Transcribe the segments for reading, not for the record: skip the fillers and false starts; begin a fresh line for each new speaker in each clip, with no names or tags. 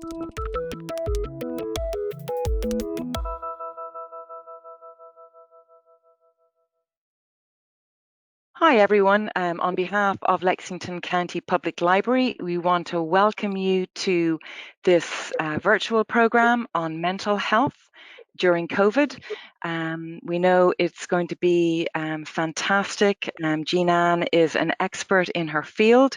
Hi, everyone. On behalf of Lexington County Public Library, we want to welcome you to this virtual program on mental health during COVID. We know it's going to be fantastic. Jean-Anne is an expert in her field.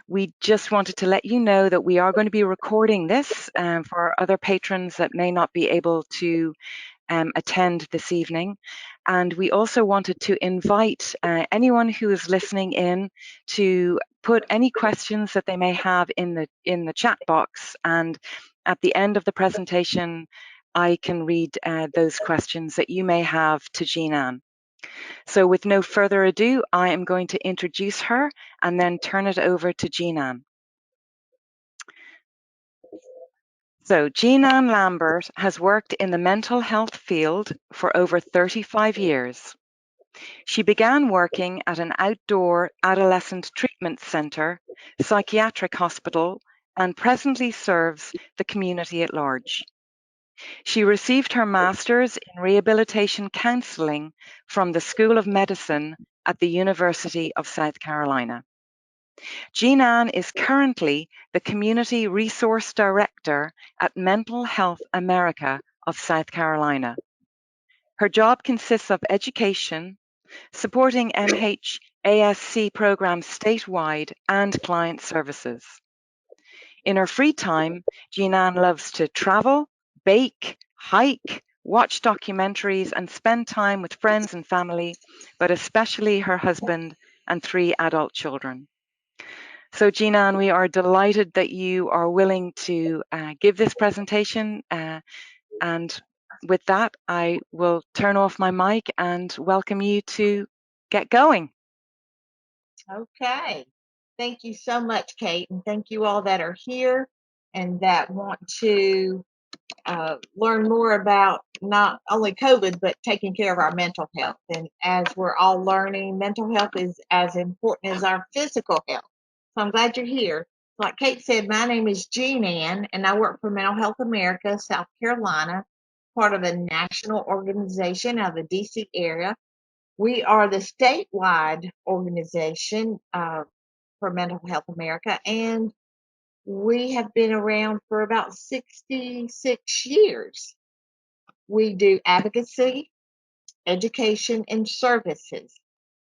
We just wanted to let you know that we are going to be recording this for other patrons that may not be able to attend this evening. And we also wanted to invite anyone who is listening in to put any questions that they may have in the chat box. And at the end of the presentation, I can read those questions that you may have to Jean-Anne. So with no further ado, I am going to introduce her and then turn it over to Jean-Anne. So Jean-Anne Lambert has worked in the mental health field for over 35 years. She began working at an outdoor adolescent treatment centre, psychiatric hospital, and presently serves the community at large. She received her master's in rehabilitation counselling from the School of Medicine at the University of South Carolina. Jean-Anne is currently the Community Resource Director at Mental Health America of South Carolina. Her job consists of education, supporting MHASC programs statewide and client services. In her free time, Jean-Anne loves to travel, bake, hike, watch documentaries, and spend time with friends and family, but especially her husband and 3 adult children. So Jean-Anne, we are delighted that you are willing to give this presentation. And with that, I will turn off my mic and welcome you to get going.
Okay. Thank you so much, Kate. And thank you all that are here and that want to learn more about not only COVID, but taking care of our mental health. And as we're all learning, mental health is as important as our physical health. So I'm glad you're here. Like Kate said, my name is Jean-Anne, and I work for Mental Health America, South Carolina, part of a national organization out of the DC area. We are the statewide organization for Mental Health America, and we have been around for about 66 years. We do advocacy, education, and services.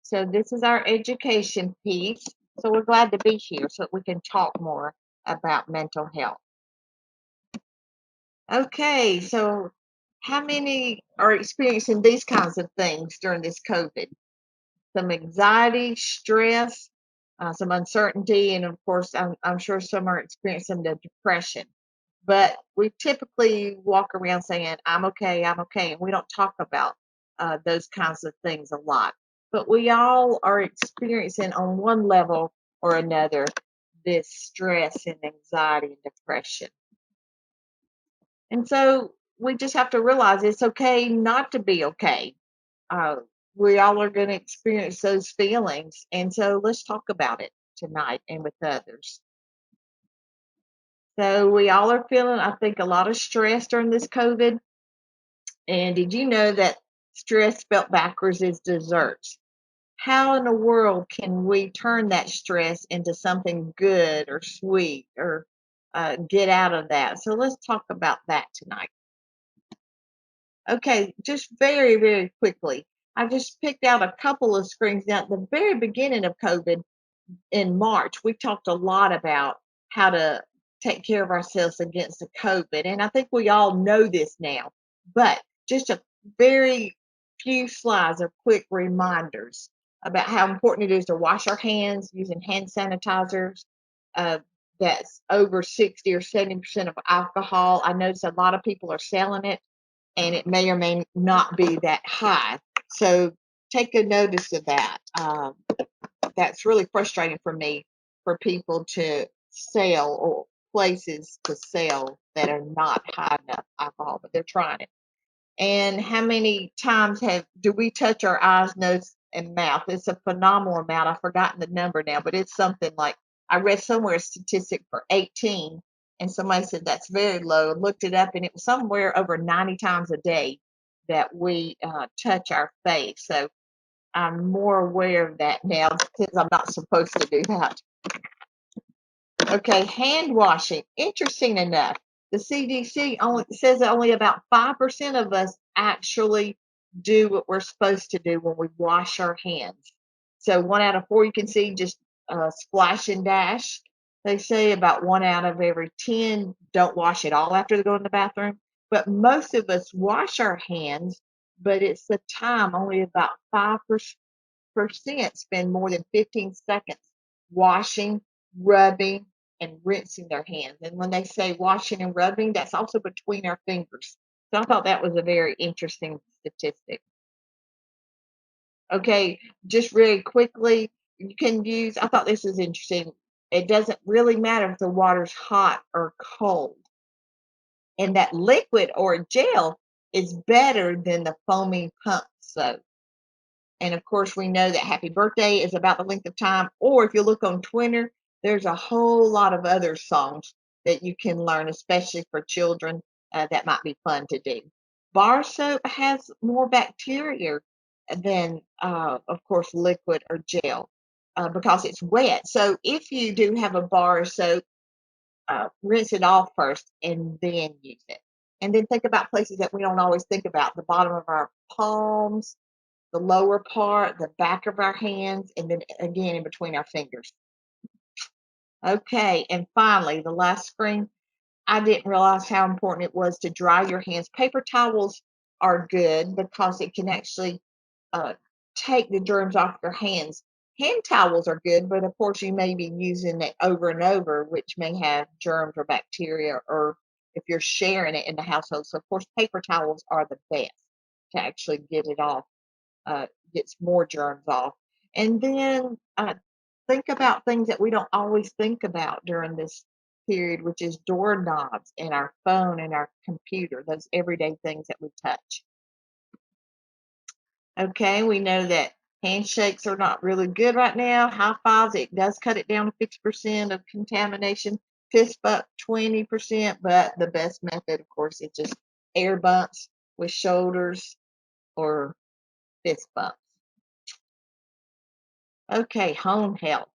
So this is our education piece. So we're glad to be here so that we can talk more about mental health. Okay, so how many are experiencing these kinds of things during this COVID? Some anxiety, stress, some uncertainty, and of course, I'm sure some are experiencing the depression. But we typically walk around saying, I'm okay, and we don't talk about those kinds of things a lot. But we all are experiencing on one level or another this stress and anxiety and depression. And so we just have to realize it's okay not to be okay. We all are going to experience those feelings. And so let's talk about it tonight and with others. So we all are feeling, I think, a lot of stress during this COVID. And did you know that stress spelled backwards is desserts? How in the world can we turn that stress into something good or sweet or get out of that? So let's talk about that tonight. Okay, just very, very quickly. I just picked out a couple of screens. Now, at the very beginning of COVID in March, we talked a lot about how to take care of ourselves against the COVID. And I think we all know this now, but just a very few slides of quick reminders about how important it is to wash our hands using hand sanitizers. That's over 60 or 70% of alcohol. I notice a lot of people are selling it, and it may or may not be that high. So take a notice of that. That's really frustrating for me, for people to sell or places to sell that are not high enough alcohol, but they're trying it. And how many times do we touch our eyes, nose, and mouth? It's a phenomenal amount. I've forgotten the number now, but it's something like, I read somewhere a statistic for 18, And somebody said that's very low. Looked it up, and it was somewhere over 90 times a day that we touch our face. So I'm more aware of that now since I'm not supposed to do that. Okay, hand washing. Interesting enough, the CDC only says that only about 5% of us actually do what we're supposed to do when we wash our hands. So 1 out of 4 you can see just splash and dash. They say about 1 out of every 10 don't wash at all after they go in the bathroom. But most of us wash our hands, but it's the time only about 5% spend more than 15 seconds washing, rubbing, and rinsing their hands. And when they say washing and rubbing, that's also between our fingers. So I thought that was a very interesting statistic. Okay, just really quickly, you can use, I thought this was interesting. It doesn't really matter if the water's hot or cold. And that liquid or gel is better than the foaming pump soap. And of course, we know that happy birthday is about the length of time. Or if you look on Twitter, there's a whole lot of other songs that you can learn, especially for children, that might be fun to do. Bar soap has more bacteria than, of course, liquid or gel because it's wet. So if you do have a bar of soap, rinse it off first and then use it. And then think about places that we don't always think about, the bottom of our palms, the lower part, the back of our hands, and then again in between our fingers. Okay, and finally, the last screen. I didn't realize how important it was to dry your hands. Paper towels are good because it can actually uh, take the germs off your hands. Hand towels are good, but of course you may be using it over and over, which may have germs or bacteria, or if you're sharing it in the household. So of course paper towels are the best to actually get it off, gets more germs off. And then think about things that we don't always think about during this period, which is doorknobs and our phone and our computer, those everyday things that we touch. Okay, we know that handshakes are not really good right now. High fives, it does cut it down to 50% of contamination. Fist bump, 20%, but the best method, of course, is just air bumps with shoulders or fist bumps. Okay, home health.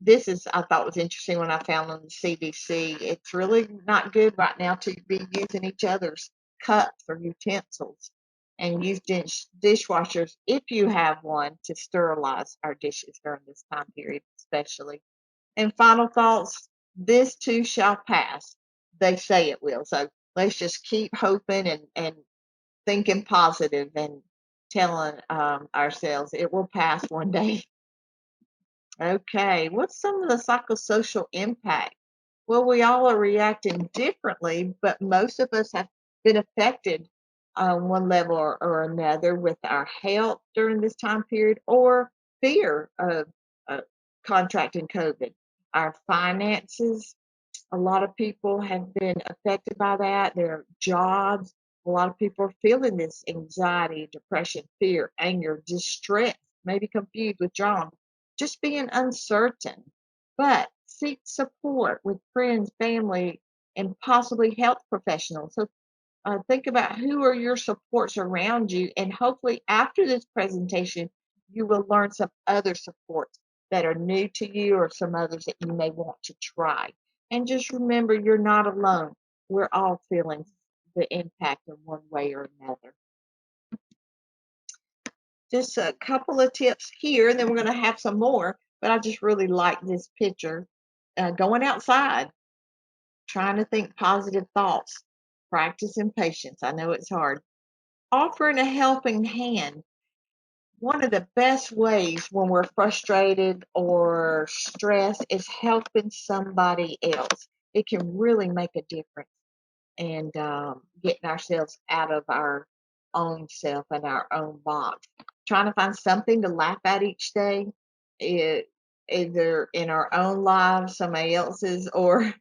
This is, I thought was interesting when I found on the CDC. It's really not good right now to be using each other's cups or utensils, and use dishwashers if you have one to sterilize our dishes during this time period, especially. And final thoughts, this too shall pass. They say it will. So let's just keep hoping and thinking positive and telling ourselves it will pass one day. Okay, what's some of the psychosocial impact? Well, we all are reacting differently, but most of us have been affected on one level or another with our health during this time period or fear of uh, contracting COVID. Our finances, a lot of people have been affected by that. Their jobs, a lot of people are feeling this anxiety, depression, fear, anger, distress, maybe confused, withdrawn, just being uncertain. But seek support with friends, family, and possibly health professionals. So think about who are your supports around you, and hopefully after this presentation, you will learn some other supports that are new to you or some others that you may want to try. And just remember, you're not alone. We're all feeling the impact in one way or another. Just a couple of tips here, and then we're going to have some more, but I just really like this picture. Going outside, trying to think positive thoughts, practicing patience. I know it's hard. Offering a helping hand. One of the best ways when we're frustrated or stressed is helping somebody else. It can really make a difference and getting ourselves out of our own self and our own box. Trying to find something to laugh at each day, either in our own lives, somebody else's, or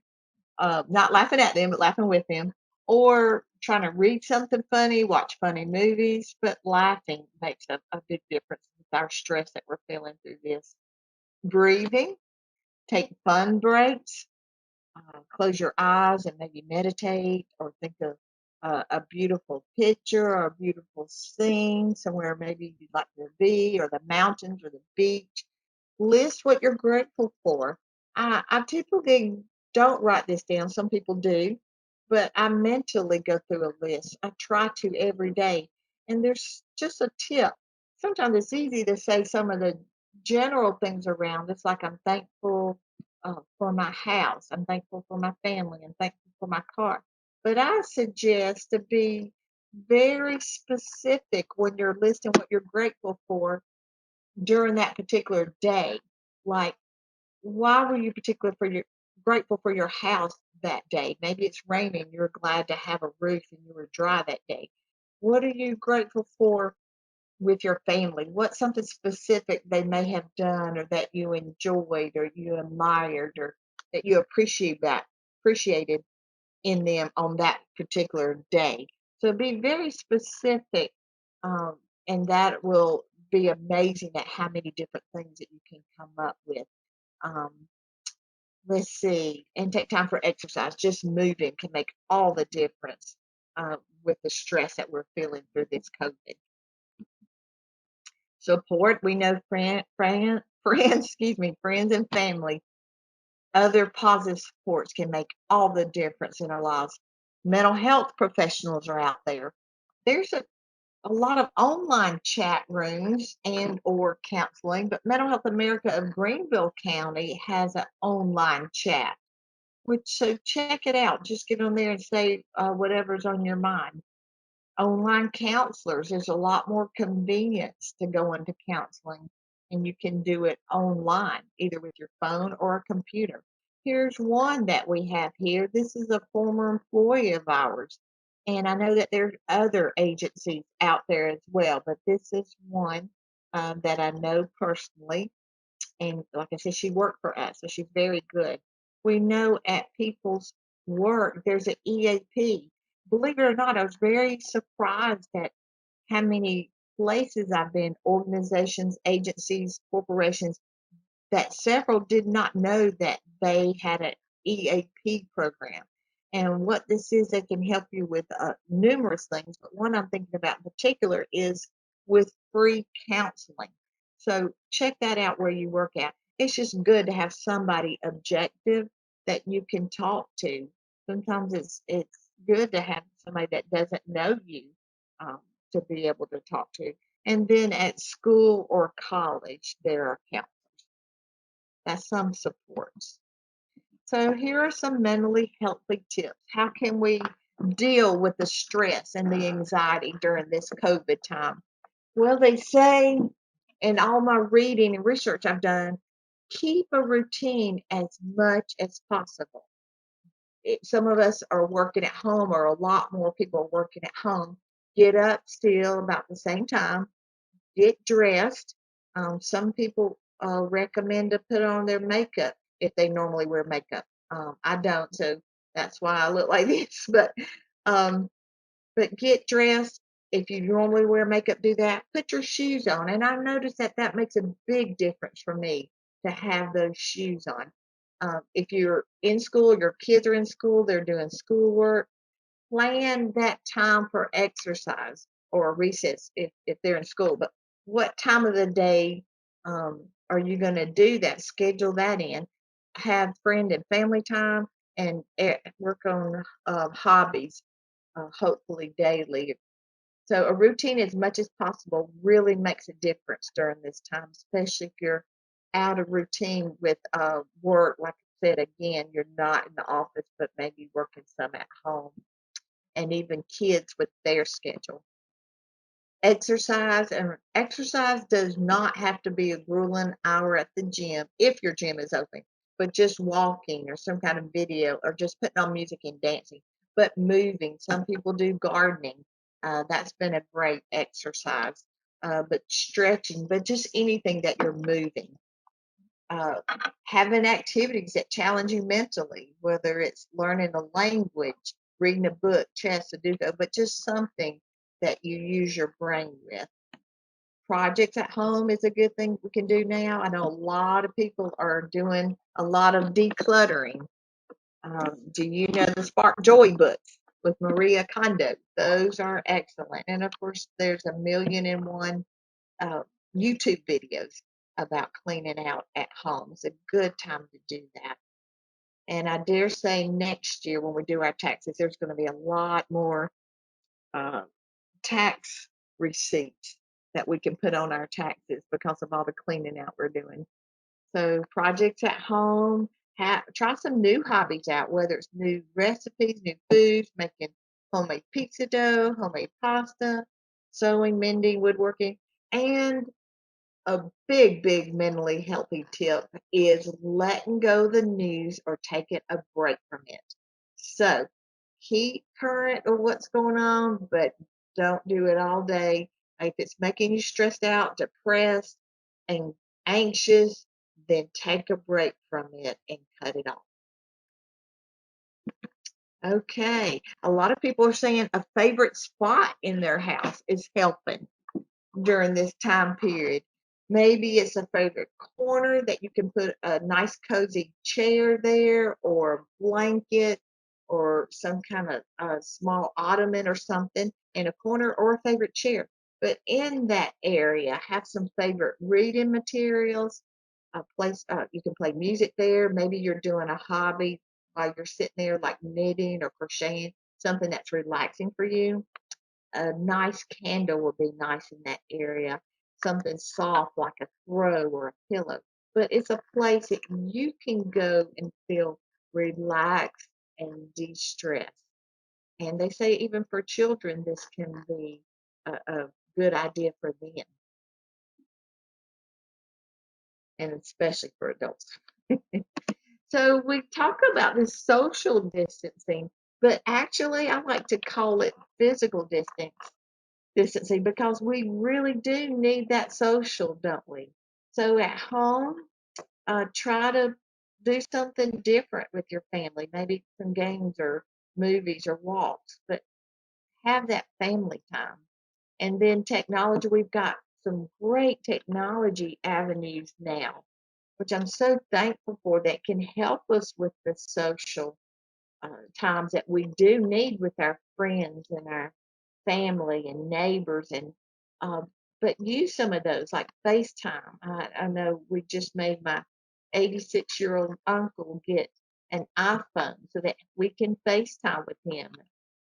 not laughing at them, but laughing with them, or trying to read something funny, watch funny movies, but laughing makes a big difference with our stress that we're feeling through this. Breathing, take fun breaks, close your eyes and maybe meditate or think of a beautiful picture or a beautiful scene somewhere maybe you'd like to be, or the mountains or the beach. List what you're grateful for. I typically don't write this down. Some people do, but I mentally go through a list. I try to every day. And there's just a tip. Sometimes it's easy to say some of the general things around. It's like I'm thankful for my house. I'm thankful for my family. I'm thankful for my car. But I suggest to be very specific when you're listing what you're grateful for during that particular day. Like, why were you particular for your grateful for your house that day? Maybe it's raining, you're glad to have a roof and you were dry that day. What are you grateful for with your family? What's something specific they may have done or that you enjoyed or you admired or that you appreciated in them on that particular day? So be very specific, um, and that will be amazing at how many different things that you can come up with. Um, let's see, and take time for exercise. Just moving can make all the difference with the stress that we're feeling through this COVID. Support, we know friends, excuse me, friends and family. Other positive supports can make all the difference in our lives. Mental health professionals are out there. There's a lot of online chat rooms and or counseling, but Mental Health America of Greenville County has an online chat, which so check it out. Just get on there and say whatever's on your mind. Online counselors, there's a lot more convenience to go into counseling, and you can do it online, either with your phone or a computer. Here's one that we have here. This is a former employee of ours, and I know that there's other agencies out there as well, but this is one that I know personally. And like I said, she worked for us, so she's very good. We know at people's work there's an EAP. Believe it or not, I was very surprised at how many places I've been, organizations, agencies, corporations, that several did not know that they had an EAP program. And what this is, they can help you with numerous things, but one I'm thinking about in particular is with free counseling. So check that out where you work at. It's just good to have somebody objective that you can talk to. Sometimes it's good to have somebody that doesn't know you um, to be able to talk to. And then at school or college, there are counselors. That's some supports. So here are some mentally healthy tips. How can we deal with the stress and the anxiety during this COVID time? Well, they say in all my reading and research I've done, keep a routine as much as possible. Some of us are working at home, or a lot more people are working at home. Get up still about the same time, get dressed. Some people recommend to put on their makeup if they normally wear makeup. I don't, so that's why I look like this. Um, but get dressed. If you normally wear makeup, do that. Put your shoes on, and I noticed that that makes a big difference for me to have those shoes on. If you're in school, your kids are in school, they're doing schoolwork, plan that time for exercise or recess if they're in school. But what time of the day are you going to do that? Schedule that in. Have friend and family time and work on hobbies, hopefully daily. So a routine as much as possible really makes a difference during this time, especially if you're out of routine with work. Like I said, again, you're not in the office, but maybe working some at home, and even kids with their schedule. Exercise does not have to be a grueling hour at the gym if your gym is open, but just walking or some kind of video or just putting on music and dancing, but moving. Some people do gardening. That's been a great exercise. But stretching, but just anything that you're moving. uh, Having activities that challenge you mentally, whether it's learning a language, reading a book, chess, Sudoku, but just something that you use your brain with. Projects at home is a good thing we can do now. I know a lot of people are doing a lot of decluttering. Do you know the Spark Joy books with Maria Kondo? Those are excellent. And of course, there's a million and one uh, YouTube videos about cleaning out at home. It's a good time to do that. And I dare say next year when we do our taxes, there's going to be a lot more uh, tax receipts that we can put on our taxes because of all the cleaning out we're doing. So projects at home, try some new hobbies out, whether it's new recipes, new foods, making homemade pizza dough, homemade pasta, sewing, mending, woodworking, and a big mentally healthy tip is letting go the news or taking a break from it. So keep current of what's going on, but don't do it all day. If it's making you stressed out, depressed, and anxious, then take a break from it and cut it off. Okay, a lot of people are saying a favorite spot in their house is helping during this time period. Maybe it's a favorite corner that you can put a nice cozy chair there or a blanket or some kind of small ottoman or something in a corner or a favorite chair. But in that area, have some favorite reading materials, a place you can play music there. Maybe you're doing a hobby while you're sitting there like knitting or crocheting, something that's relaxing for you. A nice candle would be nice in that area, something soft like a throw or a pillow. But it's a place that you can go and feel relaxed and de-stress. And they say even for children, this can be a good idea for them, and especially for adults. So we talk about this social distancing, but actually I like to call it physical distancing because we really do need that social, don't we? So at home, try to do something different with your family, maybe some games or movies or walks, but have that family time. And then technology, we've got some great technology avenues now, which I'm so thankful for that can help us with the social times that we do need with our friends and our family and neighbors and uh, but use some of those like FaceTime. I know we just made my 86-year-old uncle get an iPhone so that we can FaceTime with him,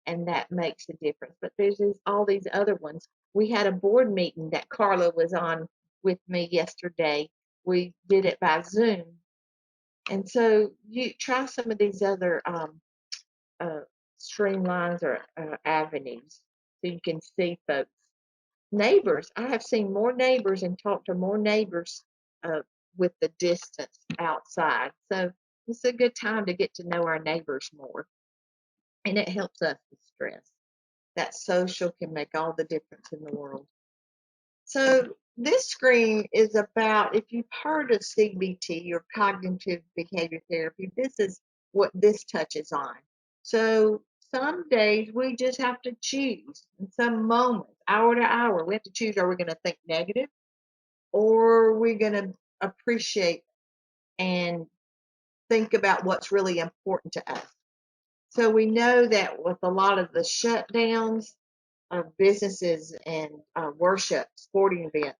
and that makes a difference. But all these other ones. We had a board meeting that Carla was on with me yesterday. We did it by Zoom, and so you try some of these other uh, streamlines or avenues so you can see folks. Neighbors, I have seen more neighbors and talked to more neighbors uh, with the distance outside. So it's a good time to get to know our neighbors more, and it helps us with stress. That social can make all the difference in the world. So this screen is about, if you've heard of CBT or cognitive behavior therapy, this is what this touches on. So some days we just have to choose. In some moments, hour to hour, we have to choose, are we going to think negative or are we going to appreciate and think about what's really important to us? So we know that with a lot of the shutdowns of businesses and worship, sporting events,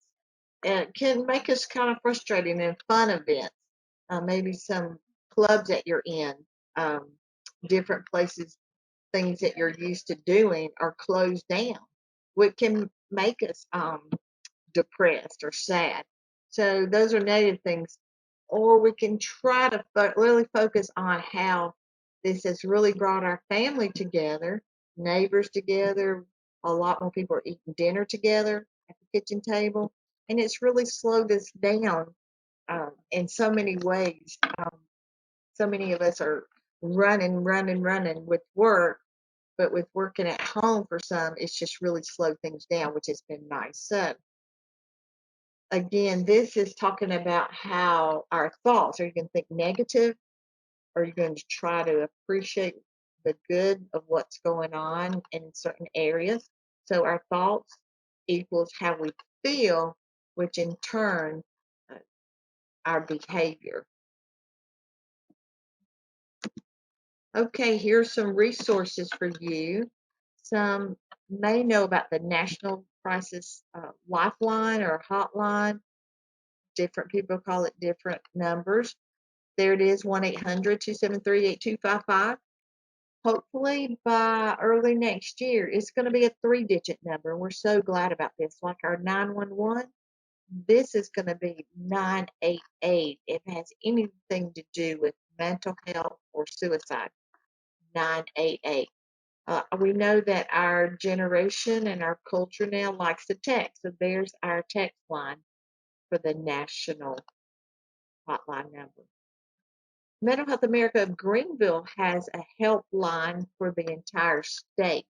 it can make us kind of frustrating and fun events. Maybe some clubs that you're in, um, different places, things that you're used to doing are closed down, which can make us depressed or sad. So those are negative things. Or we can try to really focus on how this has really brought our family together, neighbors together. A lot more people are eating dinner together at the kitchen table, and it's really slowed us down in so many ways. So many of us are running with work, but with working at home for some, it's just really slowed things down, which has been nice. So again, this is talking about how our thoughts, are you going to think negative? Or are you going to try to appreciate the good of what's going on in certain areas? So our thoughts equals how we feel, which in turn, uh, our behavior. Okay, here's some resources for you. Some may know about the National Crisis Lifeline or Hotline. Different people call it different numbers. There it is, 1-800-273-8255. Hopefully by early next year, it's going to be a 3-digit number. And we're so glad about this. Like our 911, this is going to be 988. If it has anything to do with mental health or suicide, 988. We know that our generation and our culture now likes to text. So there's our text line for the national hotline number. Mental Health America of Greenville has a helpline for the entire state.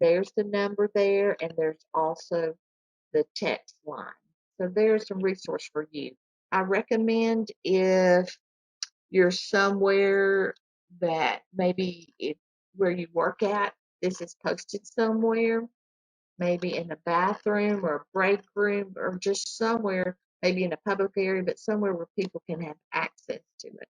There's the number there, and there's also the text line. So there's some resource for you. I recommend if you're somewhere that maybe where you work at, this is posted somewhere, maybe in the bathroom or a break room or just somewhere, maybe in a public area, but somewhere where people can have access to it.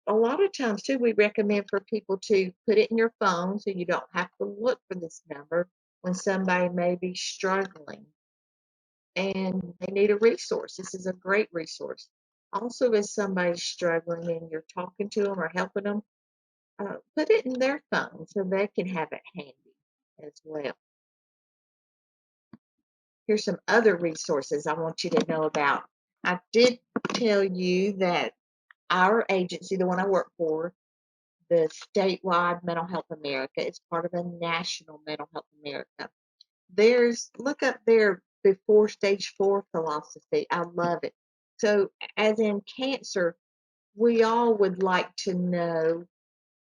A lot of times, too, we recommend for people to put it in your phone so you don't have to look for this number when somebody may be struggling and they need a resource. This is a great resource. Also, if somebody's struggling and you're talking to them or helping them, put it in their phone so they can have it handy as well. Here's some other resources I want you to know about. I did tell you that our agency, the one I work for, the statewide Mental Health America, is part of a national Mental Health America. Look up there before stage 4 philosophy. I love it. So, as in cancer, we all would like to know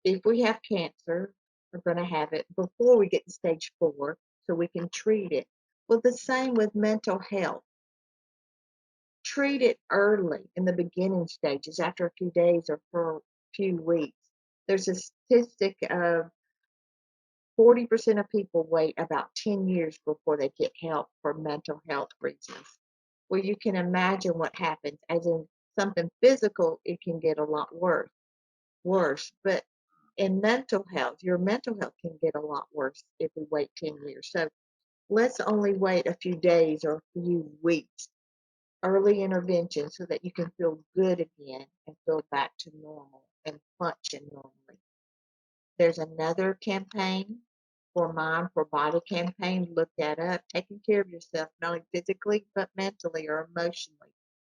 if we have cancer, we're going to have it before we get to stage 4 so we can treat it. Well, the same with mental health. Treat it early in the beginning stages, after a few days or for a few weeks. There's a statistic of 40% of people wait about 10 years before they get help for mental health reasons. Well, you can imagine what happens. As in something physical, it can get a lot worse. But in mental health, your mental health can get a lot worse if we wait 10 years. So let's only wait a few days or a few weeks. Early intervention so that you can feel good again and feel back to normal and function normally. There's another campaign for Mind for Body campaign. Look that up. Taking care of yourself, not only physically, but mentally or emotionally.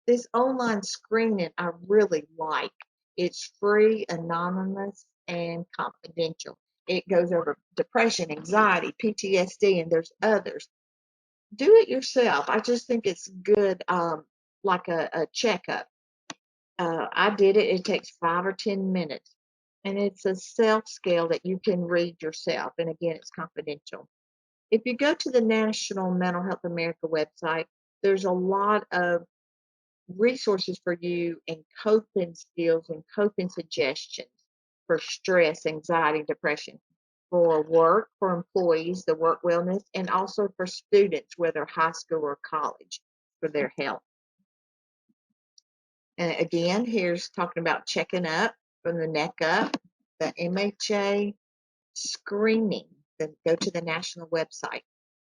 This online screening I really like. It's free, anonymous, and confidential. It goes over depression, anxiety, PTSD, and there's others. Do it yourself. I just think it's good, like a checkup. I did it. It takes 5 or 10 minutes, and it's a self scale that you can read yourself. And again, it's confidential. If you go to the National Mental Health America website, there's a lot of resources for you and coping skills and coping suggestions for stress, anxiety, depression, for work, for employees, the work wellness, and also for students, whether high school or college, for their health. And again, here's talking about checking up from the neck up, the MHA screening. Then go to the national website.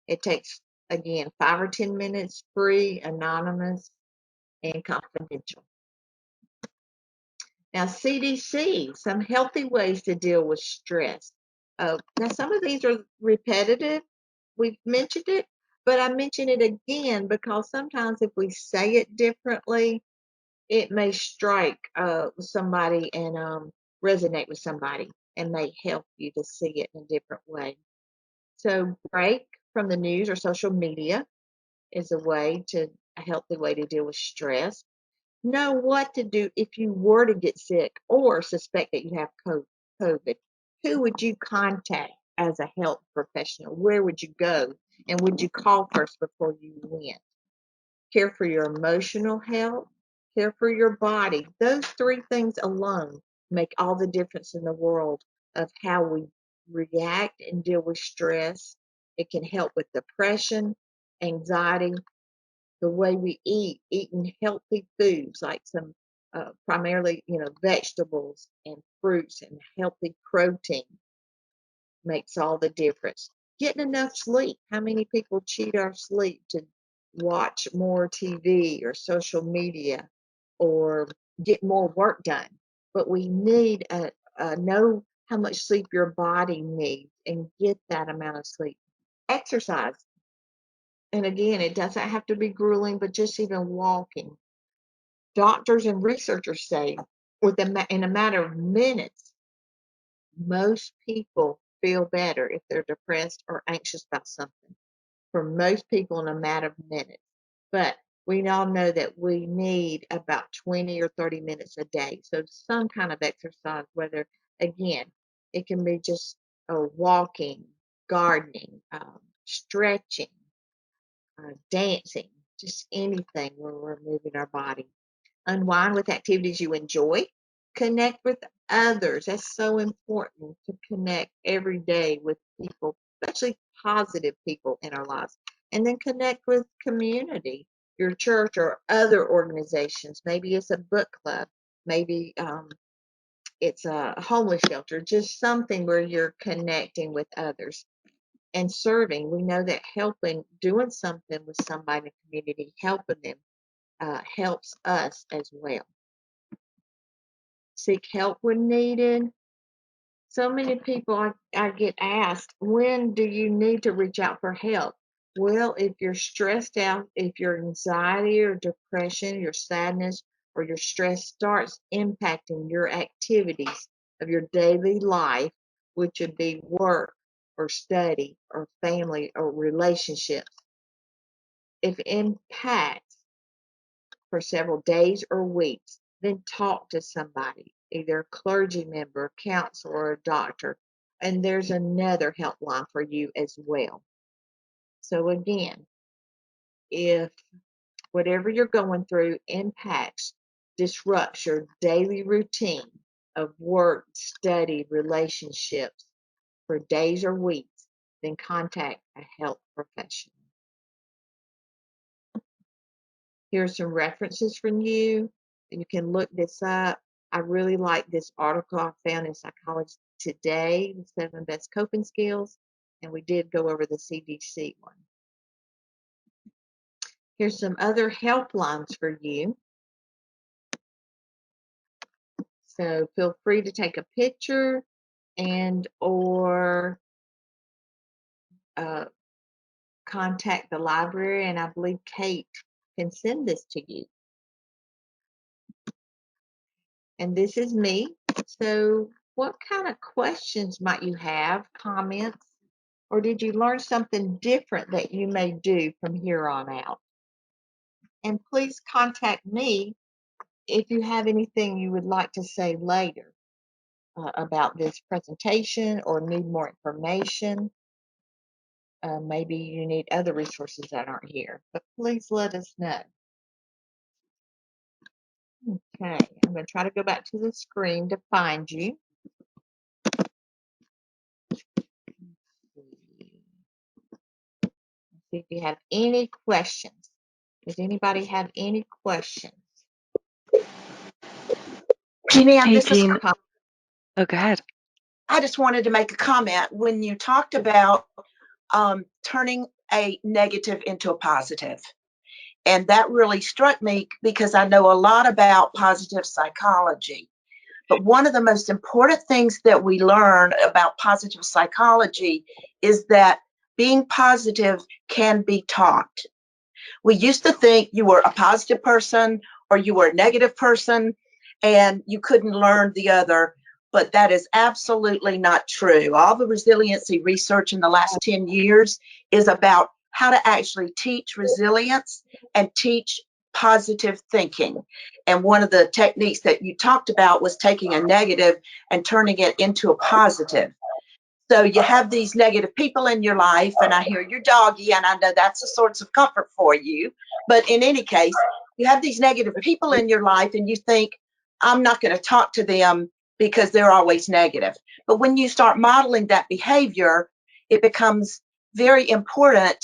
It takes, again, 5 or 10 minutes, free, anonymous, and confidential. Now, CDC, some healthy ways to deal with stress. Now, some of these are repetitive. We've mentioned it, but I mention it again because sometimes if we say it differently, it may strike somebody and resonate with somebody and may help you to see it in a different way. So, break from the news or social media is a healthy way to deal with stress. Know what to do if you were to get sick or suspect that you have COVID. Who would you contact as a health professional? Where would you go? And would you call first before you went? Care for your emotional health, care for your body. Those 3 things alone make all the difference in the world of how we react and deal with stress. It can help with depression, anxiety, the way we eat, eating healthy foods like some primarily, vegetables and fruits and healthy protein makes all the difference. Getting enough sleep. How many people cheat our sleep to watch more TV or social media or get more work done? But we need know how much sleep your body needs and get that amount of sleep. Exercise. And again, it doesn't have to be grueling, but just even walking. Doctors and researchers say in a matter of minutes, most people feel better if they're depressed or anxious about something. For most people, in a matter of minutes. But we all know that we need about 20 or 30 minutes a day. So some kind of exercise, whether, again, it can be just walking, gardening, stretching, dancing, just anything where we're moving our body. Unwind with activities you enjoy. Connect with others. That's so important to connect every day with people, especially positive people in our lives. And then connect with community, your church or other organizations. Maybe it's a book club. Maybe it's a homeless shelter, just something where you're connecting with others and serving. We know that doing something with somebody in the community, helping them, helps us as well. Seek help when needed. So many people I get asked, when do you need to reach out for help? Well, if you're stressed out, if your anxiety or depression, your sadness or your stress starts impacting your activities of your daily life, which would be work or study or family or relationships, if it impacts for several days or weeks, then talk to somebody, either a clergy member, counselor, or a doctor. And there's another helpline for you as well. So again, if whatever you're going through impacts, disrupts your daily routine of work, study, relationships for days or weeks, then contact a health professional. Here's some references from you. You can look this up. I really like this article I found in Psychology Today, the 7 best coping skills, and we did go over the CDC one. Here's some other helplines for you. So feel free to take a picture and or contact the library, and I believe Kate can send this to you. And this is me. So what kind of questions might you have, comments, or did you learn something different that you may do from here on out? And please contact me if you have anything you would like to say later about this presentation or need more information. Maybe you need other resources that aren't here, but please let us know. Okay, I'm going to try to go back to the screen to find you. See if you have any questions. Does anybody have any questions?
Jeannie,
Hey,
this is
Jean. Oh, go ahead.
I just wanted to make a comment. When you talked about turning a negative into a positive, and that really struck me because I know a lot about positive psychology. But one of the most important things that we learn about positive psychology is that being positive can be taught. We used to think you were a positive person or you were a negative person and you couldn't learn the other, but that is absolutely not true. All the resiliency research in the last 10 years is about how to actually teach resilience and teach positive thinking. And one of the techniques that you talked about was taking a negative and turning it into a positive. So you have these negative people in your life, and I hear your doggy, and I know that's a source of comfort for you. But in any case, you have these negative people in your life, and you think, I'm not going to talk to them because they're always negative. But when you start modeling that behavior, it becomes very important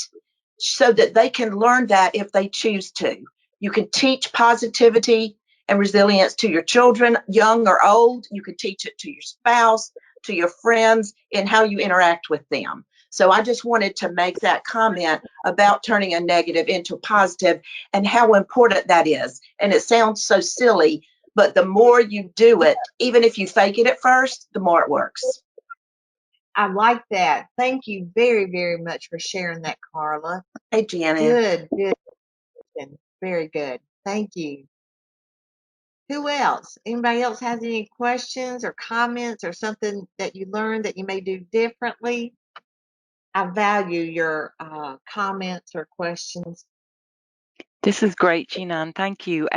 so that they can learn that if they choose to. You can teach positivity and resilience to your children, young or old. You could teach it to your spouse, to your friends, and how you interact with them. So I just wanted to make that comment about turning a negative into a positive and how important that is. And it sounds so silly, but the more you do it, even if you fake it at first, the more it works.
I like that. Thank you very, very much for sharing that, Carla.
Hey, Janet.
Good. Very good. Thank you. Who else? Anybody else has any questions or comments or something that you learned that you may do differently? I value your comments or questions.
This is great, Jinan. Thank you.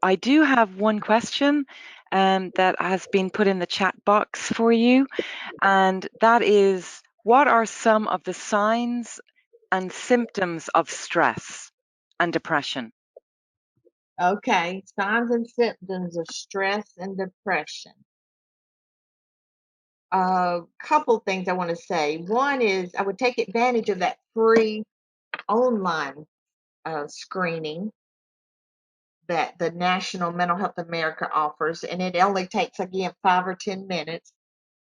I do have one question that has been put in the chat box for you, and that is, what are some of the signs and symptoms of stress and depression?
Okay, signs and symptoms of stress and depression. A couple things I want to say. One is I would take advantage of that free online screening that the National Mental Health America offers, and it only takes, again, 5 or 10 minutes.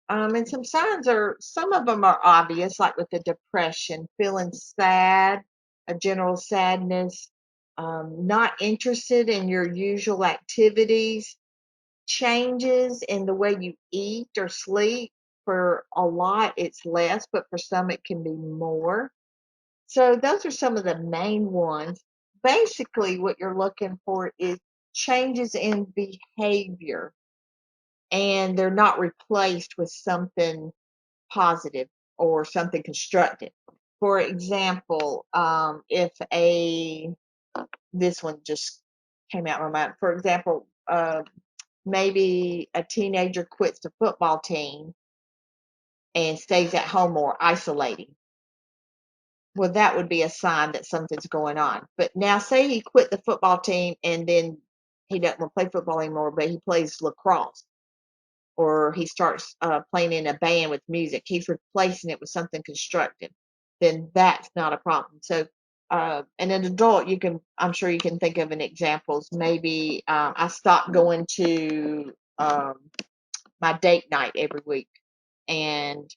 And some signs some of them are obvious, like with the depression, feeling sad, a general sadness, not interested in your usual activities, changes in the way you eat or sleep. For a lot, it's less, but for some, it can be more. So those are some of the main ones. Basically, what you're looking for is changes in behavior, and they're not replaced with something positive or something constructive. For example, if this one just came out in my mind. For example, maybe a teenager quits the football team and stays at home more, isolating. Well, that would be a sign that something's going on. But now, say he quit the football team and then he doesn't want to play football anymore, but he plays lacrosse, or he starts playing in a band with music. He's replacing it with something constructive. Then that's not a problem. So, and an adult, I'm sure you can think of an examples. Maybe I stopped going to my date night every week, and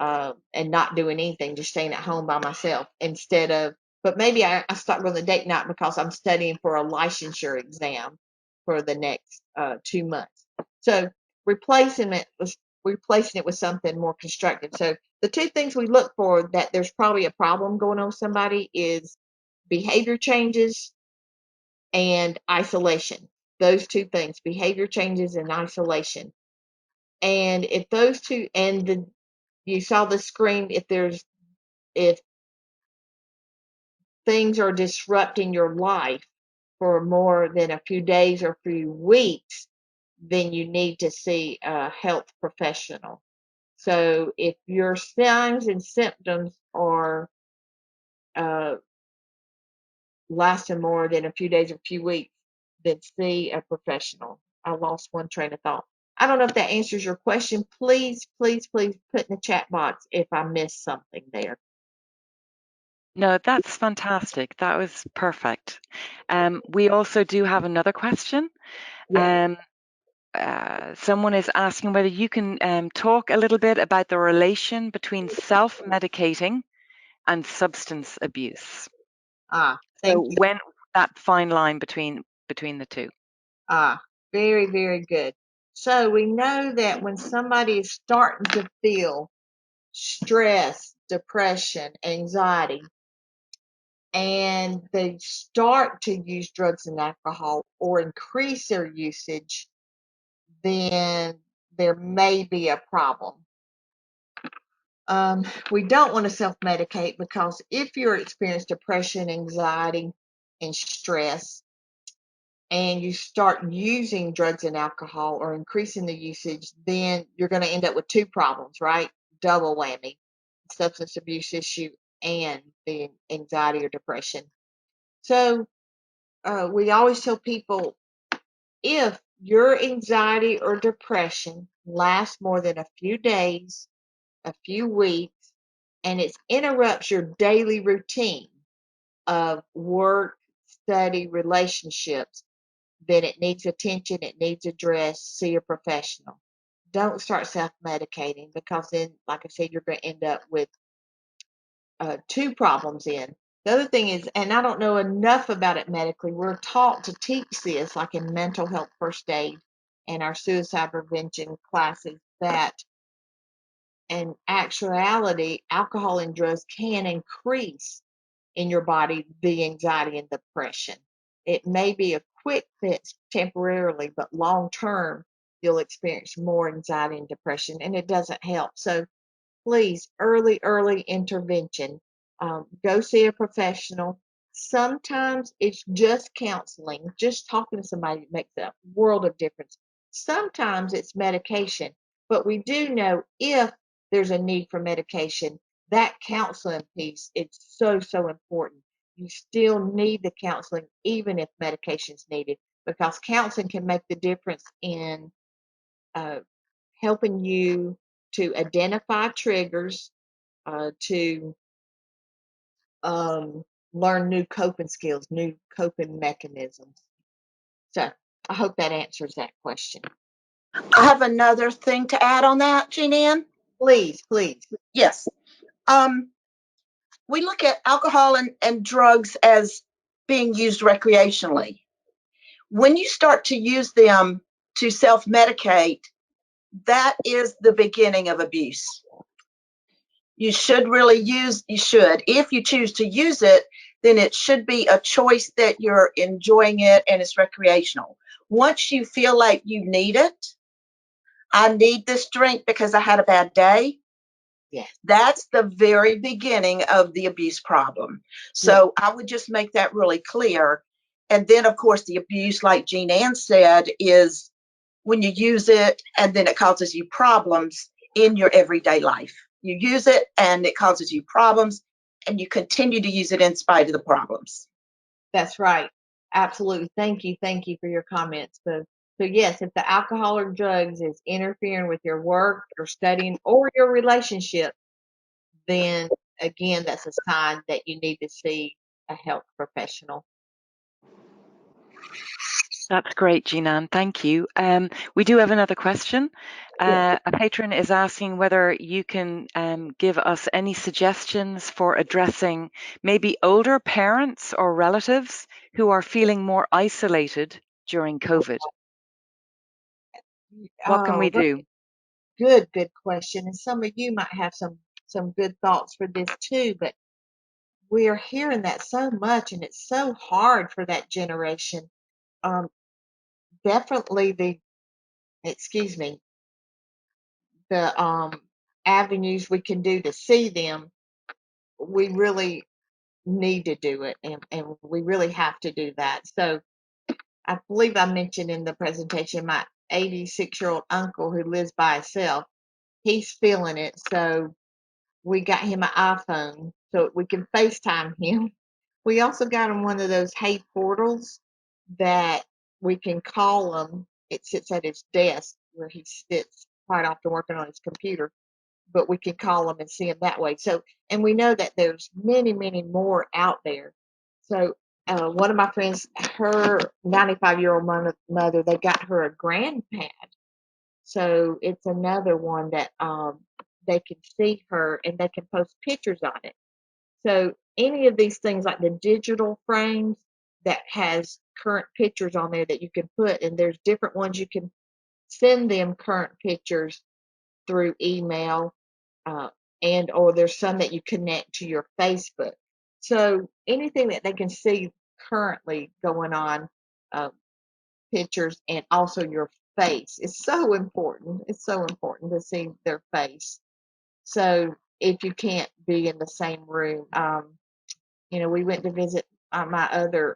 not doing anything, just staying at home by myself instead of. But maybe I stopped going to date night because I'm studying for a licensure exam for the next 2 months. So replacing it with something more constructive. So the two things we look for that there's probably a problem going on with somebody is behavior changes and isolation. Those two things, behavior changes and isolation. And if those two, you saw the screen, if things are disrupting your life for more than a few days or a few weeks, then you need to see a health professional. So if your signs and symptoms are lasting more than a few days or a few weeks, then see a professional. I lost one train of thought. I don't know if that answers your question. Please, please, please put in the chat box if I missed something there.
No, that's fantastic. That was perfect. We also do have another question.
Yeah.
Someone is asking whether you can talk a little bit about the relation between self-medicating and substance abuse.
Thank
So
you.
when that fine line between the two.
Very, very good. So we know that when somebody is starting to feel stress, depression, anxiety, and they start to use drugs and alcohol or increase their usage, then there may be a problem. We don't want to self-medicate, because if you're experiencing depression, anxiety, and stress, and you start using drugs and alcohol or increasing the usage, then you're going to end up with two problems, right? Double whammy, substance abuse issue and the anxiety or depression. So we always tell people, if your anxiety or depression lasts more than a few days, a few weeks, and it interrupts your daily routine of work, study, relationships, then it needs attention, it needs addressed, see a professional. Don't start self-medicating, because then, like I said, you're going to end up with two problems in. The other thing is, and I don't know enough about it medically, we're taught to teach this, like in mental health first aid and our suicide prevention classes, that in actuality, alcohol and drugs can increase in your body the anxiety and depression. It may be a quick fix temporarily, but long term, you'll experience more anxiety and depression, and it doesn't help. So please, early intervention. Go see a professional. Sometimes it's just counseling, just talking to somebody makes a world of difference. Sometimes it's medication, but we do know if there's a need for medication, that counseling piece is so important. You still need the counseling, even if medication is needed, because counseling can make the difference in uh, helping you to identify triggers, to learn new coping skills, new coping mechanisms. So I hope that answers that question.
I have another thing to add on that, Jean Ann.
Please.
Yes. We look at alcohol and drugs as being used recreationally. When you start to use them to self medicate, that is the beginning of abuse. You should, if you choose to use it, then it should be a choice that you're enjoying it and it's recreational. Once you feel like you need it, I need this drink because I had a bad day.
Yeah.
That's the very beginning of the abuse problem. So I would just make that really clear. And then, of course, the abuse, like Jean Ann said, is when you use it and then it causes you problems in your everyday life. You use it and it causes you problems, and you continue to use it in spite of the problems.
That's right. Absolutely. Thank you for your comments. So yes, if the alcohol or drugs is interfering with your work, your studying, or your relationship, then again, that's a sign that you need to see a health professional.
That's great, Jean-Ann. Thank you. We do have another question.
Yes.
A patron is asking whether you can give us any suggestions for addressing maybe older parents or relatives who are feeling more isolated during COVID. What can we do?
Good question. And some of you might have some good thoughts for this too, but we are hearing that so much, and it's so hard for that generation. Definitely the avenues we can do to see them, we really need to do it, and we really have to do that. So I believe I mentioned in the presentation my 86-year-old uncle who lives by himself. He's feeling it, so we got him an iPhone so we can FaceTime him. We also got him one of those Hey portals that we can call him. It sits at his desk where he sits quite often working on his computer, but we can call him and see him that way. So, and we know that there's many more out there. So, one of my friends, her 95-year-old mother, they got her a GrandPad. So it's another one that they can see her and they can post pictures on it. So any of these things like the digital frames that has current pictures on there that you can put, and there's different ones you can send them current pictures through email, uh, and or there's some that you connect to your Facebook. So anything that they can see currently going on, uh, pictures, and also your face is so important. It's so important to see their face. So if you can't be in the same room, we went to visit my other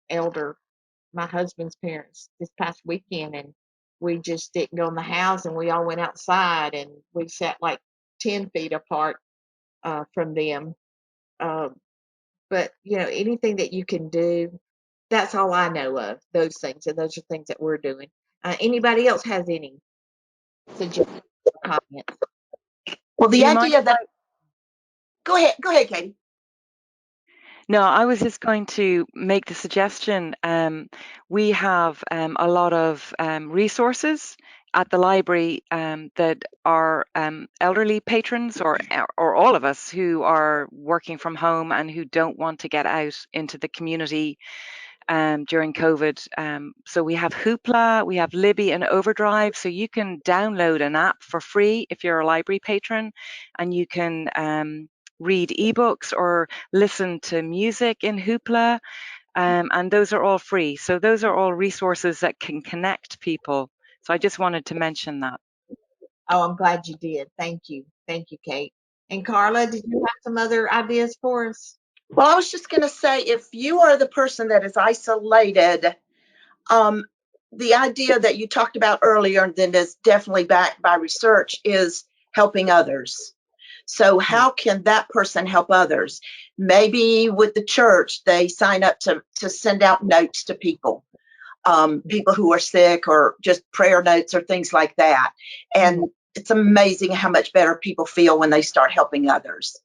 elder, my husband's parents, this past weekend, and we just didn't go in the house, and we all went outside, and we sat like 10 feet apart from them. Um, but anything that you can do, that's all I know of. Those things, and those are things that we're doing. Anybody else has any suggestions or comments?
Well,
Do
the
you mind
idea that. Go ahead, Katie.
No, I was just going to make the suggestion. We have a lot of resources at the library that are elderly patrons or all of us who are working from home and who don't want to get out into the community during COVID. So we have Hoopla, we have Libby and Overdrive. So you can download an app for free if you're a library patron, and you can read ebooks or listen to music in Hoopla. And those are all free. So those are all resources that can connect people. So I just wanted to mention that.
Oh, I'm glad you did. Thank you. Thank you, Kate. And Carla, did you have some other ideas for us?
Well, I was just going to say, if you are the person that is isolated, um, the idea that you talked about earlier, and then is definitely backed by research, is helping others. So how can that person help others? Maybe with the church, they sign up to send out notes to people, people who are sick, or just prayer notes or things like that. And it's amazing how much better people feel when they start helping others.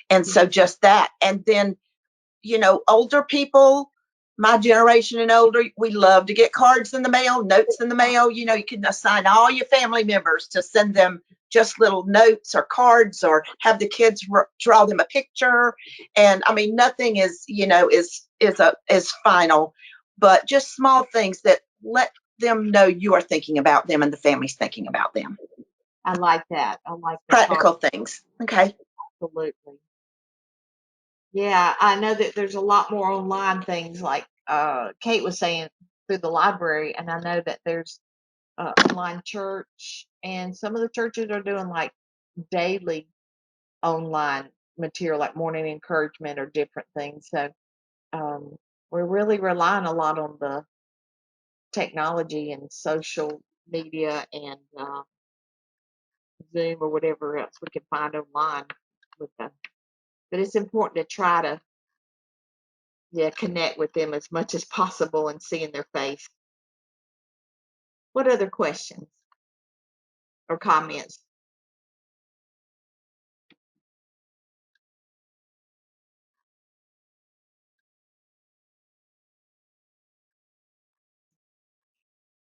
And so just that. And then, older people, my generation and older, we love to get cards in the mail, notes in the mail. You can assign all your family members to send them just little notes or cards, or have the kids draw them a picture. And I mean, nothing is final, but just small things that let them know you are thinking about them and the family's thinking about them.
I like that. I like the
Practical things. Okay.
Absolutely. Yeah, I know that there's a lot more online things like Kate was saying through the library, and I know that there's online church, and some of the churches are doing like daily online material, like morning encouragement or different things. So we're really relying a lot on the technology and social media and Zoom or whatever else we can find online with them. But it's important to try to connect with them as much as possible and seeing their face. What other questions or comments?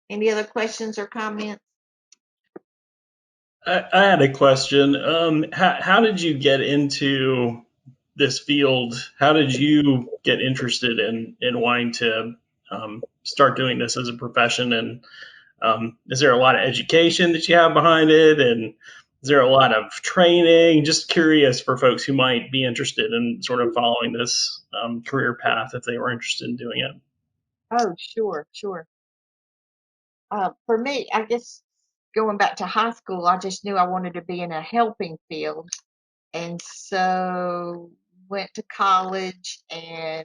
Any other questions or comments?
I had a question. How did you get into this field? How did you get interested in wanting to start doing this as a profession? And is there a lot of education that you have behind it? And is there a lot of training? Just curious for folks who might be interested in sort of following this career path if they were interested in doing it.
Oh, sure, sure. For me, I guess going back to high school, I just knew I wanted to be in a helping field. And so went to college and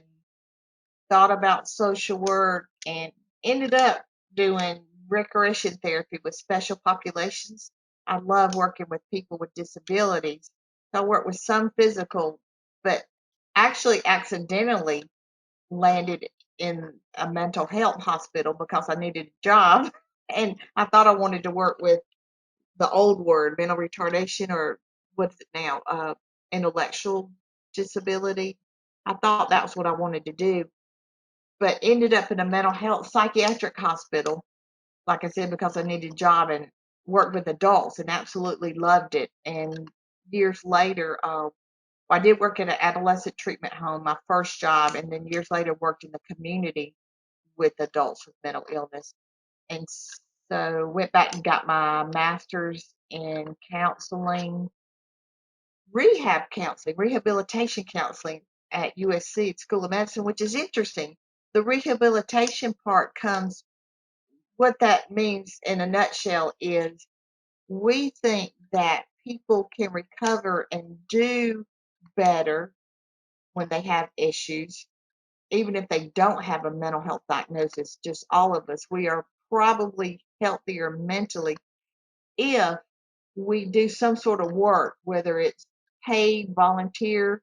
thought about social work and ended up doing recreation therapy with special populations. I love working with people with disabilities. So I work with some physical, but actually accidentally landed in a mental health hospital because I needed a job. And I thought I wanted to work with the old word, mental retardation, or what's it now? Intellectual disability. I thought that was what I wanted to do, but ended up in a mental health psychiatric hospital, like I said, because I needed a job and worked with adults and absolutely loved it. And years later, I did work at an adolescent treatment home, my first job, and then years later worked in the community with adults with mental illness. And so went back and got my master's in counseling, rehabilitation counseling at USC School of Medicine, which is interesting. The rehabilitation part comes, what that means in a nutshell is we think that people can recover and do better when they have issues, even if they don't have a mental health diagnosis. Just all of us, we are probably healthier mentally if we do some sort of work, whether it's paid, volunteer,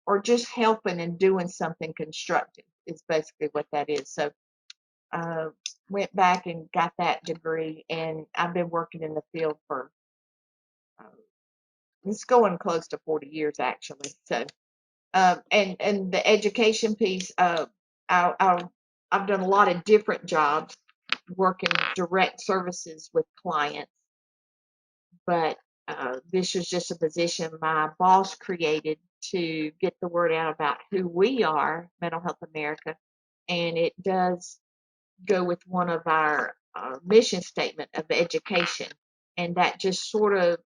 or just helping and doing something constructive is basically what that is. So went back and got that degree, and I've been working in the field for it's going close to 40 years actually. So And the education piece. I've done a lot of different jobs, working direct services with clients, but this was just a position my boss created to get the word out about who we are, Mental Health America, and it does go with one of our mission statement of education, and that just sort of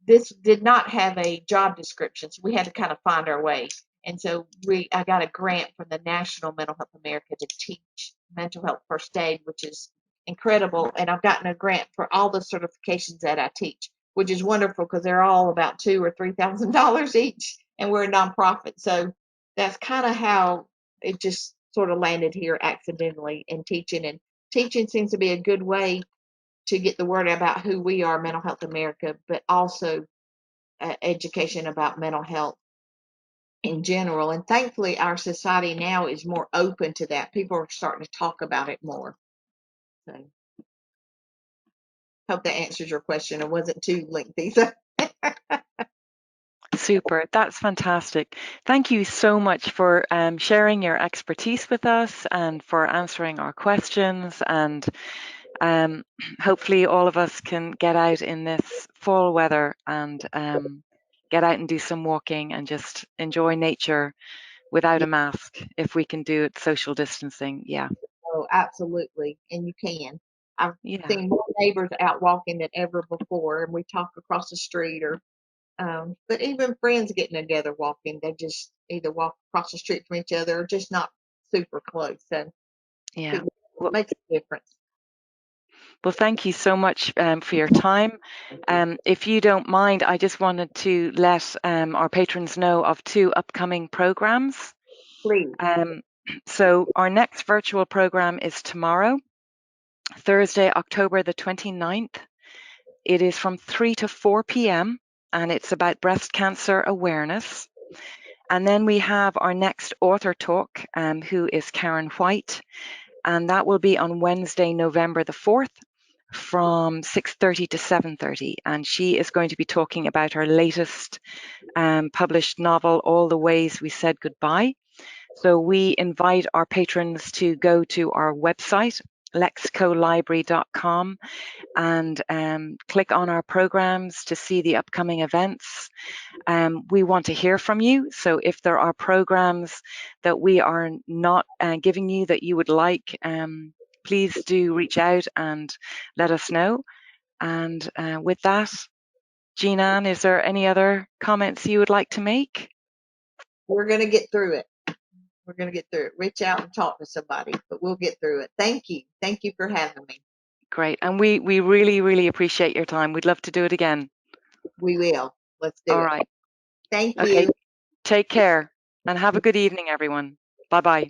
this did not have a job description, so we had to kind of find our way. And so I got a grant from the National Mental Health America to teach mental health first aid, which is incredible. And I've gotten a grant for all the certifications that I teach, which is wonderful because they're all about $2,000 or $3,000 each, and we're a nonprofit. So that's kind of how it just sort of landed here accidentally in teaching. And teaching seems to be a good way to get the word about who we are, Mental Health America, but also education about mental health in general. And thankfully, our society now is more open to that. People are starting to talk about it more. So, hope that answers your question. It wasn't too lengthy. So.
Super. That's fantastic. Thank you so much for sharing your expertise with us and for answering our questions. And hopefully all of us can get out in this fall weather and get out and do some walking and just enjoy nature without a mask if we can do it social distancing. Yeah.
Oh, absolutely. And you can. I've
Yeah.
seen more neighbors out walking than ever before, and we talk across the street or but even friends getting together walking, they just either walk across the street from each other or just not super close. So
Yeah.
it
Well,
makes a difference.
Well, thank you so much for your time. If you don't mind, I just wanted to let our patrons know of 2 upcoming programs.
Please.
So our next virtual program is tomorrow, Thursday, October the 29th. It is from 3 to 4 p.m. and it's about breast cancer awareness. And then we have our next author talk, who is Karen White, and that will be on Wednesday, November the 4th from 6:30 to 7:30, and she is going to be talking about her latest published novel, All the Ways We Said Goodbye. So we invite our patrons to go to our website, lexcolibrary.com, and click on our programs to see the upcoming events. We want to hear from you. So if there are programs that we are not giving you that you would like, please do reach out and let us know. And with that, Jean-Ann, is there any other comments you would like to make?
We're going to get through it. We're going to get through it. Reach out and talk to somebody, but we'll get through it. Thank you. Thank you for having me.
Great. And we really, really appreciate your time. We'd love to do it again.
We will. Let's do
All
it.
right.
Thank
Okay.
you.
Take care and have a good evening, everyone. Bye-bye.